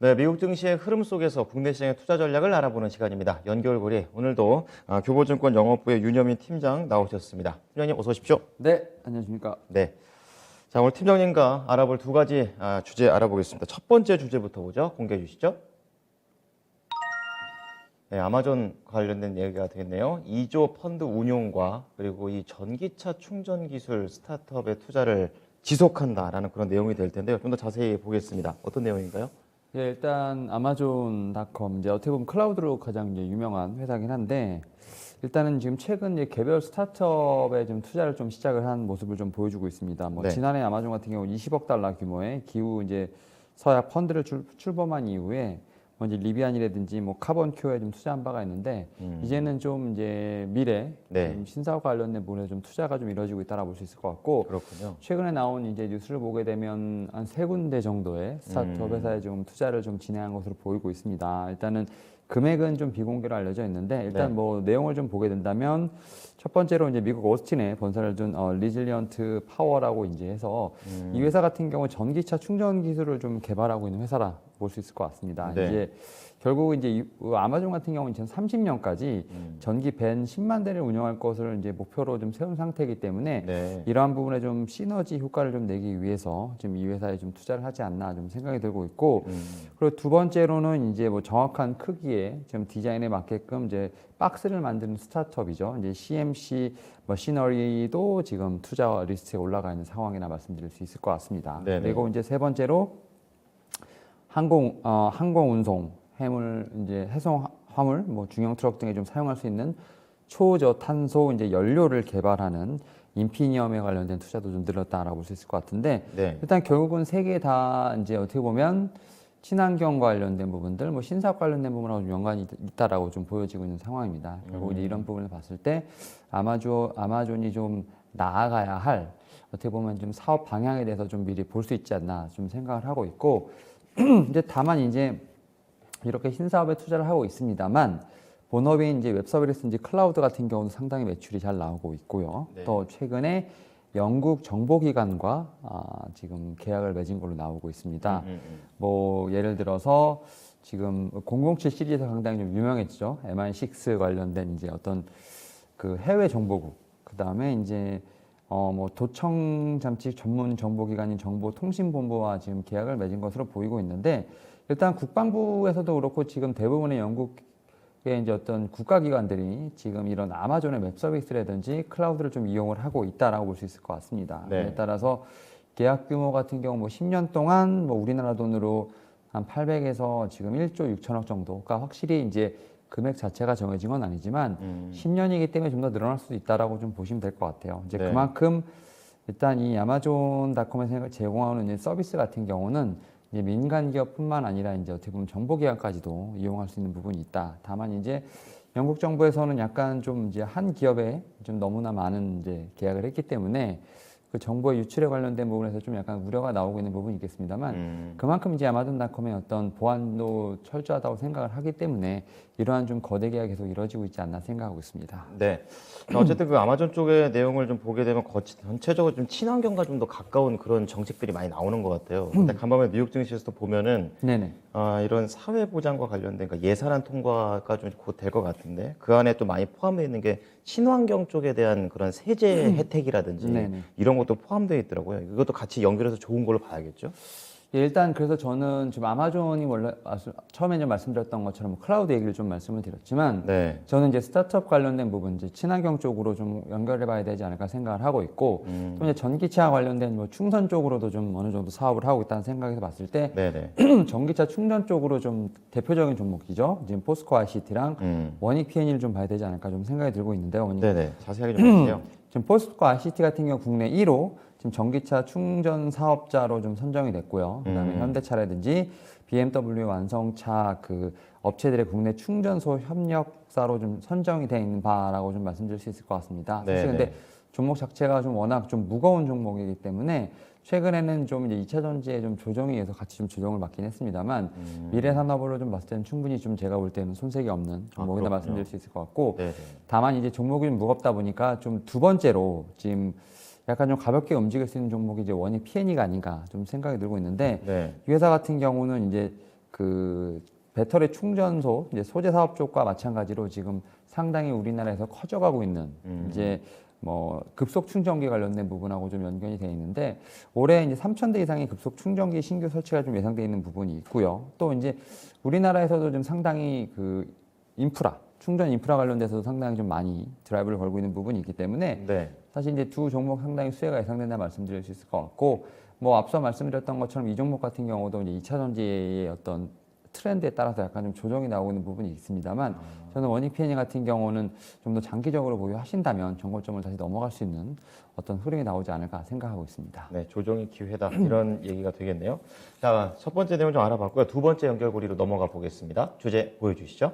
네, 미국 증시의 흐름 속에서 국내 시장의 투자 전략을 알아보는 시간입니다. 연결고리 오늘도 교보증권 영업부의 윤여민 팀장 나오셨습니다. 팀장님 어서 오십시오. 네, 안녕하십니까. 네, 자 오늘 팀장님과 알아볼 두 가지 주제 알아보겠습니다. 첫 번째 주제부터 보죠. 공개해 주시죠. 네, 아마존 관련된 얘기가 되겠네요. 2조 펀드 운용과 그리고 이 전기차 충전 기술 스타트업의 투자를 지속한다라는 그런 내용이 될 텐데요. 좀 더 자세히 보겠습니다. 어떤 내용인가요? 예, 일단 아마존닷컴 이제 어떻게 보면 클라우드로 가장 이제 유명한 회사긴 한데 일단은 지금 최근 이제 개별 스타트업에 좀 투자를 좀 시작을 한 모습을 좀 보여주고 있습니다. 뭐 네. 지난해 아마존 같은 경우 20억 달러 규모의 기후 이제 서약 펀드를 출범한 이후에 뭐 이제 리비안이라든지 뭐 카본큐에 좀 투자한 바가 있는데 이제는 좀 이제 미래 네. 좀 신사업 관련된 부분에 좀 투자가 좀 이루어지고 있다라고 볼 수 있을 것 같고 그렇군요. 최근에 나온 이제 뉴스를 보게 되면 한 세 군데 정도의 스타트업 회사에 좀 투자를 좀 진행한 것으로 보이고 있습니다. 일단은 금액은 좀 비공개로 알려져 있는데 일단 네. 뭐 내용을 좀 보게 된다면 첫 번째로 이제 미국 오스틴에 본사를 둔 리질리언트 파워라고 이제 해서 이 회사 같은 경우 전기차 충전 기술을 좀 개발하고 있는 회사라 볼 수 있을 것 같습니다. 네. 이제 결국 이제 아마존 같은 경우는 2030년까지 전기 밴 10만 대를 운영할 것을 이제 목표로 좀 세운 상태이기 때문에 네. 이러한 부분에 좀 시너지 효과를 좀 내기 위해서 지금 이 회사에 좀 투자를 하지 않나 좀 생각이 들고 있고 그리고 두 번째로는 이제 뭐 정확한 크기의 좀 디자인에 맞게끔 이제 박스를 만드는 스타트업이죠. 이제 CMC 머시너리도 지금 투자 리스트에 올라가 있는 상황이나 말씀드릴 수 있을 것 같습니다. 네네. 그리고 이제 세 번째로 항공 운송, 해물 이제 해송 화물, 뭐 중형 트럭 등에 좀 사용할 수 있는 초저탄소 이제 연료를 개발하는 인피니엄에 관련된 투자도 좀 늘었다라고 볼 수 있을 것 같은데 네. 일단 결국은 세 개 다 이제 어떻게 보면 친환경 관련된 부분들, 뭐 신사업 관련된 부분하고 좀 연관이 있다라고 좀 보여지고 있는 상황입니다. 결국 이제 이런 부분을 봤을 때 아마존이 좀 나아가야 할 어떻게 보면 좀 사업 방향에 대해서 좀 미리 볼 수 있지 않나 좀 생각을 하고 있고 이제 다만 이제 이렇게 신사업에 투자를 하고 있습니다만 본업인 이제 웹서비스인지 클라우드 같은 경우도 상당히 매출이 잘 나오고 있고요. 네. 또 최근에 영국 정보기관과 지금 계약을 맺은 걸로 나오고 있습니다. 뭐 예를 들어서 지금 007 시리즈가 상당히 좀 유명했죠. MI6 관련된 이제 어떤 그 해외 정보국, 그 다음에 이제 뭐 도청 장치 전문 정보기관인 정보통신본부와 지금 계약을 맺은 것으로 보이고 있는데 일단 국방부에서도 그렇고 지금 대부분의 영국의 이제 어떤 국가기관들이 지금 이런 아마존의 웹 서비스라든지 클라우드를 좀 이용을 하고 있다라고 볼 수 있을 것 같습니다. 네. 그에 따라서 계약 규모 같은 경우 뭐 10년 동안 뭐 우리나라 돈으로 한 800에서 지금 1조 6천억 정도가 확실히 이제 금액 자체가 정해진 건 아니지만 10년이기 때문에 좀 더 늘어날 수도 있다라고 좀 보시면 될 것 같아요. 이제 네. 그만큼 일단 이 아마존닷컴에서 제공하는 이제 서비스 같은 경우는 이제 민간 기업뿐만 아니라 이제 어떻게 보면 정보기관까지도 이용할 수 있는 부분이 있다. 다만 이제 영국 정부에서는 약간 좀 이제 한 기업에 좀 너무나 많은 이제 계약을 했기 때문에 그 정보의 유출에 관련된 부분에서 좀 약간 우려가 나오고 있는 부분이 있겠습니다만 그만큼 이제 아마존닷컴의 어떤 보안도 철저하다고 생각을 하기 때문에 이러한 좀 거대 계약이 계속 이루어지고 있지 않나 생각하고 있습니다. 네. 어쨌든 그 아마존 쪽의 내용을 좀 보게 되면 전체적으로 좀 친환경과 좀 더 가까운 그런 정책들이 많이 나오는 것 같아요. 근데 간밤에 미국 증시에서도 보면은 네네. 이런 사회 보장과 관련된 그러니까 예산안 통과가 좀 곧 될 것 같은데 그 안에 또 많이 포함되어 있는 게 친환경 쪽에 대한 그런 세제 혜택이라든지 네네. 이런 것도 포함되어 있더라고요. 이것도 같이 연결해서 좋은 걸로 봐야겠죠? 예, 일단 그래서 저는 지금 아마존이 원래 처음에 이제 말씀드렸던 것처럼 클라우드 얘기를 좀 말씀을 드렸지만 네. 저는 이제 스타트업 관련된 부분, 이제 친환경 쪽으로 좀 연결해 봐야 되지 않을까 생각을 하고 있고 또 이제 전기차 관련된 뭐 충전 쪽으로도 좀 어느 정도 사업을 하고 있다는 생각에서 봤을 때 네네. 전기차 충전 쪽으로 좀 대표적인 종목이죠. 지금 포스코 ICT랑 원익 P&E를 좀 봐야 되지 않을까 좀 생각이 들고 있는데요. 네네. 자세하게 좀 해주세요. 지금 포스코 ICT 같은 경우 국내 1호 지금 전기차 충전 사업자로 좀 선정이 됐고요. 그다음에 현대차라든지 BMW 완성차 그 업체들의 국내 충전소 협력사로 좀 선정이 돼 있는 바라고 좀 말씀드릴 수 있을 것 같습니다. 사실 네네. 근데 종목 자체가 좀 워낙 좀 무거운 종목이기 때문에 최근에는 좀 이제 2차 전지에 좀 조정이 돼서 같이 좀 조정을 받긴 했습니다만 미래 산업으로 좀 봤을 때는 충분히 좀 제가 볼 때는 손색이 없는 종목이다 그렇군요. 말씀드릴 수 있을 것 같고 네네. 다만 이제 종목이 좀 무겁다 보니까 좀 두 번째로 지금 약간 좀 가볍게 움직일 수 있는 종목이 이제 원익 P&E가 아닌가 좀 생각이 들고 있는데 네. 이 회사 같은 경우는 이제 그 배터리 충전소 이제 소재 사업 쪽과 마찬가지로 지금 상당히 우리나라에서 커져가고 있는 이제 뭐 급속 충전기 관련된 부분하고 좀 연관이 돼 있는데 올해 이제 3,000대 이상의 급속 충전기 신규 설치가 좀 예상돼 있는 부분이 있고요. 또 이제 우리나라에서도 좀 상당히 그 인프라 충전 인프라 관련돼서도 상당히 좀 많이 드라이브를 걸고 있는 부분이 있기 때문에 네. 사실 이제 두 종목 상당히 수혜가 예상된다 말씀드릴 수 있을 것 같고 뭐 앞서 말씀드렸던 것처럼 이 종목 같은 경우도 이제 2차 전지의 어떤 트렌드에 따라서 약간 좀 조정이 나오고 있는 부분이 있습니다만 저는 원익 P&E 같은 경우는 좀 더 장기적으로 보유하신다면 정고점을 다시 넘어갈 수 있는 어떤 흐름이 나오지 않을까 생각하고 있습니다. 네, 조정의 기회다 이런 얘기가 되겠네요. 자, 첫 번째 내용 좀 알아봤고요. 두 번째 연결고리로 넘어가 보겠습니다. 주제 보여주시죠.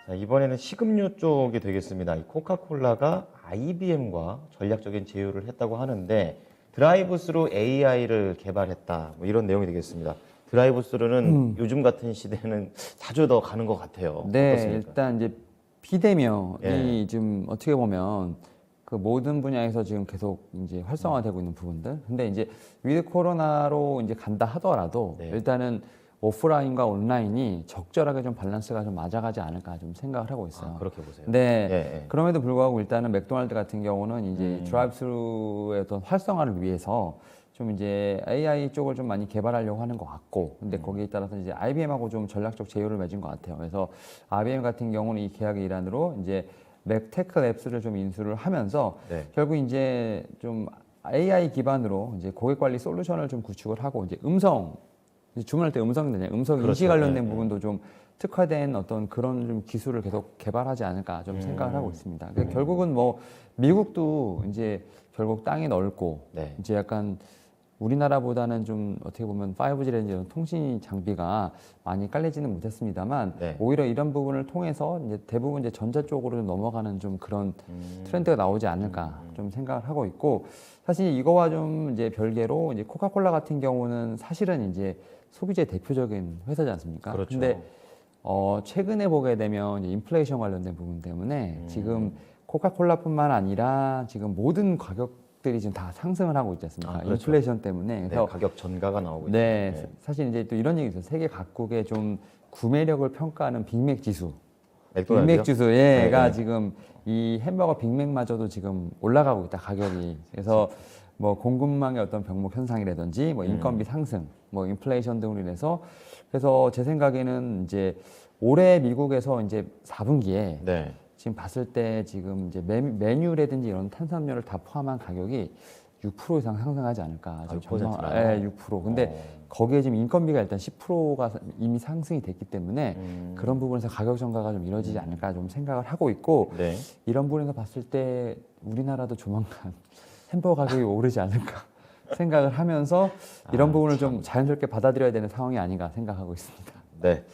자, 이번에는 식음료 쪽이 되겠습니다. 이 코카콜라가 IBM과 전략적인 제휴를 했다고 하는데 드라이브스루 AI를 개발했다 뭐 이런 내용이 되겠습니다. 드라이브스루는 요즘 같은 시대는 자주 더 가는 것 같아요. 네, 어떻습니까? 일단 이제 비대면이 예. 좀 어떻게 보면 그 모든 분야에서 지금 계속 이제 활성화되고 있는 부분들. 근데 이제 위드 코로나로 이제 간다 하더라도 네. 일단은 오프라인과 온라인이 적절하게 좀 밸런스가 좀 맞아가지 않을까 좀 생각을 하고 있어요. 아, 그렇게 보세요. 네. 예, 예. 그럼에도 불구하고 일단은 맥도날드 같은 경우는 이제 드라이브스루의 어떤 활성화를 위해서 좀 이제 AI 쪽을 좀 많이 개발하려고 하는 것 같고, 근데 거기에 따라서 이제 IBM하고 좀 전략적 제휴를 맺은 것 같아요. 그래서 IBM 같은 경우는 이 계약의 일환으로 이제 맥테크 랩스를 좀 인수를 하면서 네. 결국 이제 좀 AI 기반으로 이제 고객 관리 솔루션을 좀 구축을 하고 이제 이제 주문할 때 음성 인식 그렇죠. 관련된 예, 예. 부분도 좀 특화된 어떤 그런 좀 기술을 계속 개발하지 않을까 좀 생각을 하고 있습니다. 그러니까 결국은 뭐 미국도 이제 결국 땅이 넓고 네. 이제 약간 우리나라보다는 좀 어떻게 보면 5G라든지 이런 통신 장비가 많이 깔리지는 못했습니다만 네. 오히려 이런 부분을 통해서 이제 대부분 이제 전자 쪽으로 넘어가는 좀 그런 트렌드가 나오지 않을까 좀 생각을 하고 있고 사실 이거와 좀 이제 별개로 이제 코카콜라 같은 경우는 사실은 이제 소비재 대표적인 회사지 않습니까? 그렇죠. 근데 최근에 보게 되면 이제 인플레이션 관련된 부분 때문에 지금 코카콜라뿐만 아니라 지금 모든 가격들이 지금 다 상승을 하고 있지 않습니까? 아, 그렇죠. 인플레이션 때문에. 네, 그래서 가격 전가가 나오고 네, 있죠. 사실 이제 또 이런 얘기 있어요. 세계 각국의 좀 구매력을 평가하는 빅맥 지수. 맥도날드요? 빅맥 지수가 네, 네. 지금 이 햄버거 빅맥마저도 지금 올라가고 있다 가격이. 그래서 뭐 공급망의 어떤 병목 현상이라든지 뭐 인건비 상승, 뭐 인플레이션 등으로 인해서 그래서 제 생각에는 이제 올해 미국에서 이제 4분기에 네. 지금 봤을 때 지금 이제 메뉴라든지 이런 탄산료를 다 포함한 가격이 6% 이상 상승하지 않을까. 지금 6% 나요? 네, 6%. 근데 거기에 지금 인건비가 일단 10%가 이미 상승이 됐기 때문에 그런 부분에서 가격 전가가 좀 이루어지지 않을까 좀 생각을 하고 있고 네. 이런 부분에서 봤을 때 우리나라도 조만간 햄버거 가격이 오르지 않을까 생각을 하면서 이런 부분을 좀 자연스럽게 받아들여야 되는 상황이 아닌가 생각하고 있습니다. 네.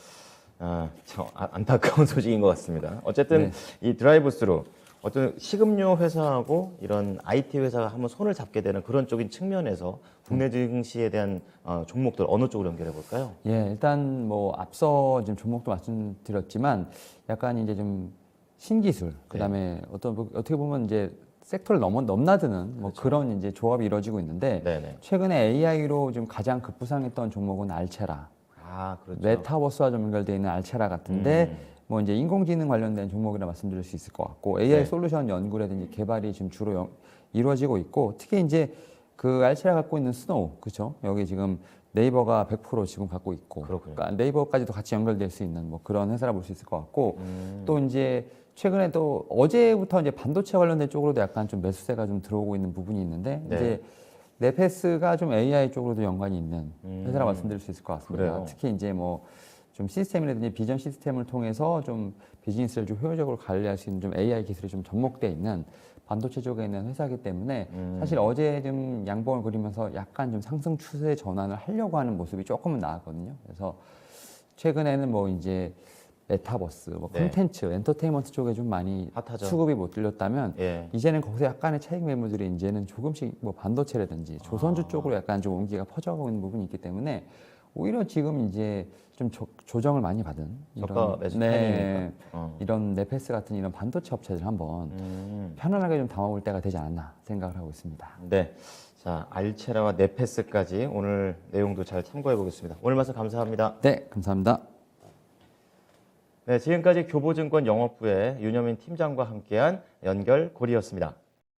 참 안타까운 소식인 것 같습니다. 어쨌든 네. 이 드라이브스루 어떤 식음료 회사하고 이런 IT 회사가 한번 손을 잡게 되는 그런 쪽인 측면에서 국내 증시에 대한 종목들 어느 쪽으로 연결해 볼까요? 예, 일단 뭐 앞서 지금 종목도 말씀드렸지만 약간 이제 좀 신기술, 그다음에 어떻게 보면 이제 섹터를 넘나드는 뭐 그런 이제 조합이 이루어지고 있는데 네네. 최근에 AI로 좀 가장 급부상했던 종목은 알체라, 아, 그렇죠. 메타버스와 좀 연결되어 있는 알체라 같은데 뭐 이제 인공지능 관련된 종목이라 말씀드릴 수 있을 것 같고 AI 네. 솔루션 연구라든지 개발이 지금 주로 이루어지고 있고 특히 이제 그 알체라 갖고 있는 스노우 그렇죠? 여기 지금 네이버가 100% 지금 갖고 있고 그렇군요. 그러니까 네이버까지도 같이 연결될 수 있는 뭐 그런 회사라 볼 수 있을 것 같고 또 이제 최근에 또 어제부터 이제 반도체 관련된 쪽으로도 약간 좀 매수세가 좀 들어오고 있는 부분이 있는데 네. 이제 네페스가 좀 AI 쪽으로도 연관이 있는 회사라 말씀드릴 수 있을 것 같습니다. 그래요? 특히 이제 뭐 좀 시스템이라든지 비전 시스템을 통해서 좀 비즈니스를 좀 효율적으로 관리할 수 있는 좀 AI 기술이 좀 접목되어 있는 반도체 쪽에 있는 회사이기 때문에 사실 어제 좀 양봉을 그리면서 약간 좀 상승 추세 전환을 하려고 하는 모습이 조금은 나왔거든요. 그래서 최근에는 뭐 이제 메타버스, 뭐 네. 콘텐츠, 엔터테인먼트 쪽에 좀 많이 핫하죠. 수급이 못 들렸다면 예. 이제는 거기서 약간의 차익 매물들이 이제는 조금씩 뭐 반도체라든지 조선주 쪽으로 약간 좀 온기가 퍼져가고 있는 부분이 있기 때문에 오히려 지금 이제 좀 조정을 많이 받은 저가 매수 타이밍이니까. 이런 네페스 같은 이런 반도체 업체들 한번 편안하게 좀 담아볼 때가 되지 않았나 생각을 하고 있습니다. 네. 자, 알체라와 네페스까지 오늘 내용도 잘 참고해 보겠습니다. 오늘 말씀 감사합니다. 네, 감사합니다. 네, 지금까지 교보증권 영업부의 윤여민 팀장과 함께한 연결고리였습니다.